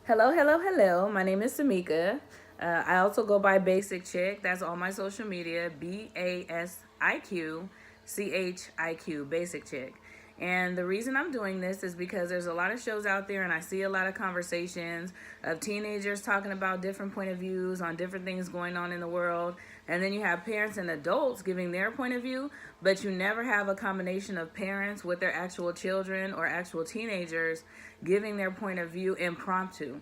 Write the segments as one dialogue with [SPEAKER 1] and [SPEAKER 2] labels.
[SPEAKER 1] Hello, hello, hello. My name is Samika. I also go by Basiqchiq. That's all my social media. Basiqchiq. Basiqchiq. And the reason I'm doing this is because there's a lot of shows out there, and I see a lot of conversations of teenagers talking about different point of views on different things going on in the world. And then you have parents and adults giving their point of view, but you never have a combination of parents with their actual children or actual teenagers giving their point of view impromptu.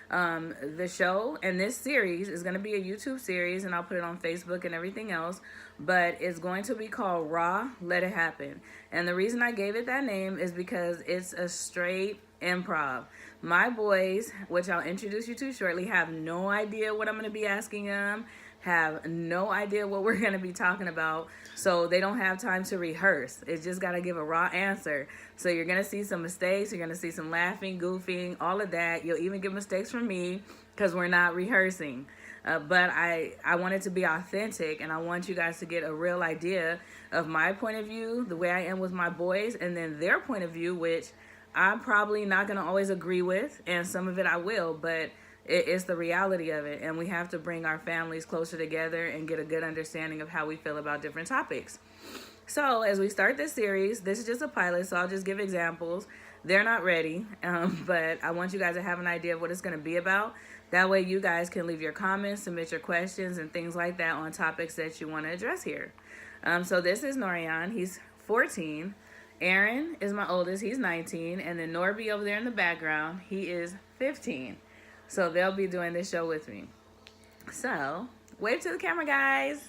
[SPEAKER 1] The show and this series is going to be a YouTube series, and I'll put it on Facebook and everything else, but it's going to be called Raw, Let It Happen. And the reason I gave it that name is because it's a straight improv. My boys, which I'll introduce you to shortly, have no idea what I'm going to be asking them, have no idea what we're going to be talking about, so they don't have time to rehearse. It's just got to give a raw answer. So you're going to see some mistakes, you're going to see some laughing, goofing, all of that. You'll even get mistakes from me because we're not rehearsing. But I want it to be authentic, and I want you guys to get a real idea of my point of view, the way I am with my boys, and then their point of view, which I'm probably not going to always agree with, and some of it I will, but it's the reality of it. And we have to bring our families closer together and get a good understanding of how we feel about different topics. So as we start this series, this is just a pilot, so I'll just give examples. They're not ready, but I want you guys to have an idea of what it's going to be about. That way you guys can leave your comments, submit your questions, and things like that on topics that you want to address here. So this is Norian. He's 14. Aaron is my oldest. He's 19. And then Norby over there in the background, he is 15. So they'll be doing this show with me. So wave to the camera, guys.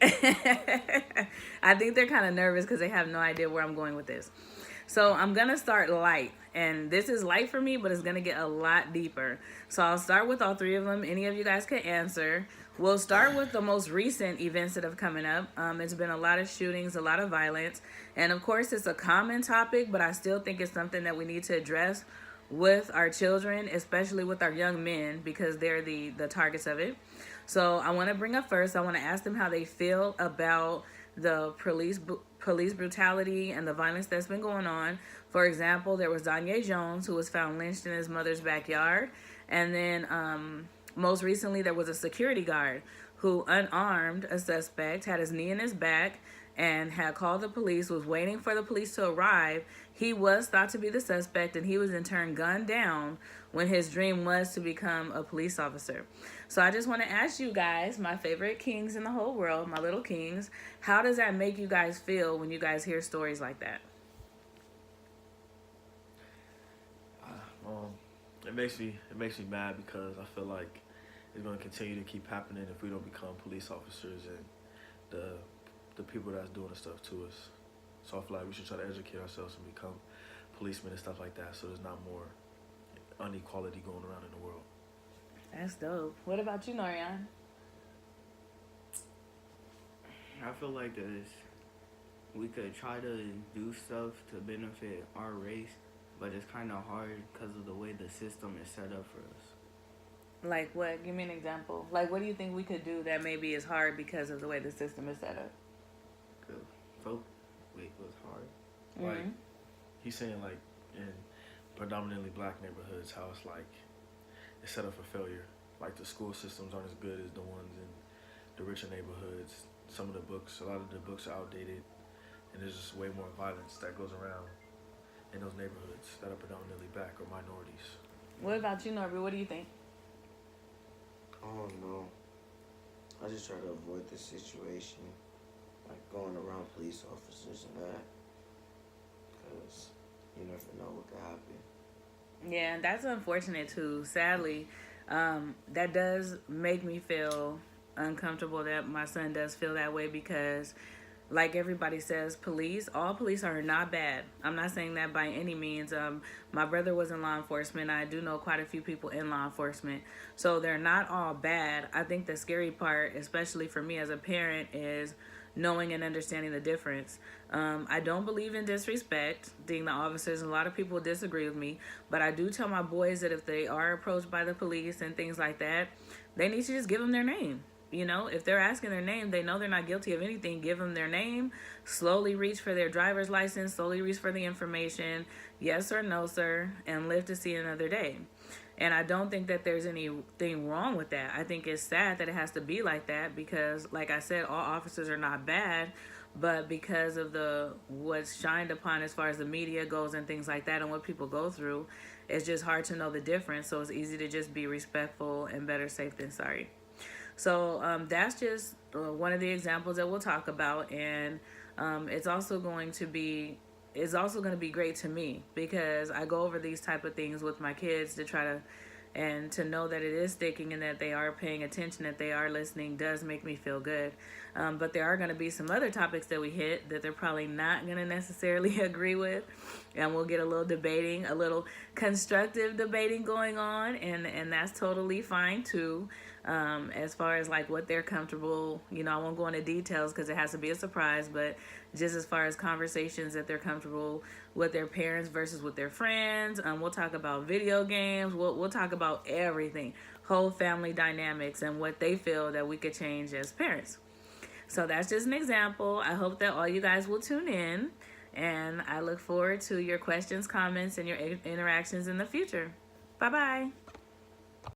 [SPEAKER 1] I think they're kind of nervous because they have no idea where I'm going with this. So I'm going to start light. And this is light for me, but it's going to get a lot deeper. So I'll start with all three of them. Any of you guys can answer. We'll start with the most recent events that have coming up. It's been a lot of shootings, a lot of violence. And of course, it's a common topic, but I still think it's something that we need to address with our children, especially with our young men, because they're the targets of it. So I want to bring up first, I want to ask them how they feel about the police brutality and the violence that's been going on. For example, there was Danye Jones, who was found lynched in his mother's backyard. And then most recently, there was a security guard who, unarmed, a suspect, had his knee in his back and had called the police, was waiting for the police to arrive. He was thought to be the suspect, and he was in turn gunned down when his dream was to become a police officer. So I just want to ask you guys, my favorite kings in the whole world, my little kings, how does that make you guys feel when you guys hear stories like that?
[SPEAKER 2] It makes me mad because I feel like it's going to continue to keep happening if we don't become police officers and the people that's doing the stuff to us. So I feel like we should try to educate ourselves and become policemen and stuff like that, so there's not more inequality going around in the world.
[SPEAKER 1] That's dope. What about you, Norian?
[SPEAKER 3] I feel like this, we could try to do stuff to benefit our race, but it's kind of hard because of the way the system is set up for us.
[SPEAKER 1] Like what? Give me an example. Like, what do you think we could do that maybe is hard because of the way the system is set up?
[SPEAKER 3] What's hard?
[SPEAKER 2] Like, he's saying, like, in predominantly black neighborhoods, how it's set up for failure. Like, the school systems aren't as good as the ones in the richer neighborhoods. A lot of the books are outdated, and there's just way more violence that goes around in those neighborhoods that are predominantly black or minorities.
[SPEAKER 1] What about you, Norby? What do you think?
[SPEAKER 4] I don't know. I just try to avoid the situation, like going around police officers and that, because you never know what could happen.
[SPEAKER 1] Yeah, that's unfortunate too. Sadly, that does make me feel uncomfortable that my son does feel that way because, like everybody says, all police are not bad. I'm not saying that by any means. My brother was in law enforcement. I do know quite a few people in law enforcement. So they're not all bad. I think the scary part, especially for me as a parent, is knowing and understanding the difference. I don't believe in disrespecting the officers. A lot of people disagree with me, but I do tell my boys that if they are approached by the police and things like that, they need to just give them their name. You know, if they're asking their name, they know they're not guilty of anything. Give them their name, slowly reach for their driver's license, slowly reach for the information, yes or no, sir, and live to see another day. And I don't think that there's anything wrong with that. I think it's sad that it has to be like that because, like I said, all officers are not bad, but because of what's shined upon as far as the media goes and things like that and what people go through, it's just hard to know the difference. So it's easy to just be respectful and better safe than sorry. So that's just one of the examples that we'll talk about, and it's also going to be great to me because I go over these type of things with my kids to try to know that it is sticking and that they are paying attention, that they are listening does make me feel good. But there are going to be some other topics that we hit that they're probably not going to necessarily agree with, and we'll get a little debating, a little constructive debating going on, and that's totally fine too. As far as like what they're comfortable, I won't go into details because it has to be a surprise, but just as far as conversations that they're comfortable with their parents versus with their friends, we'll talk about video games, we'll talk about everything, whole family dynamics and what they feel that we could change as parents. So that's just an example. I hope that all you guys will tune in, and I look forward to your questions, comments, and your interactions in the future. Bye-bye.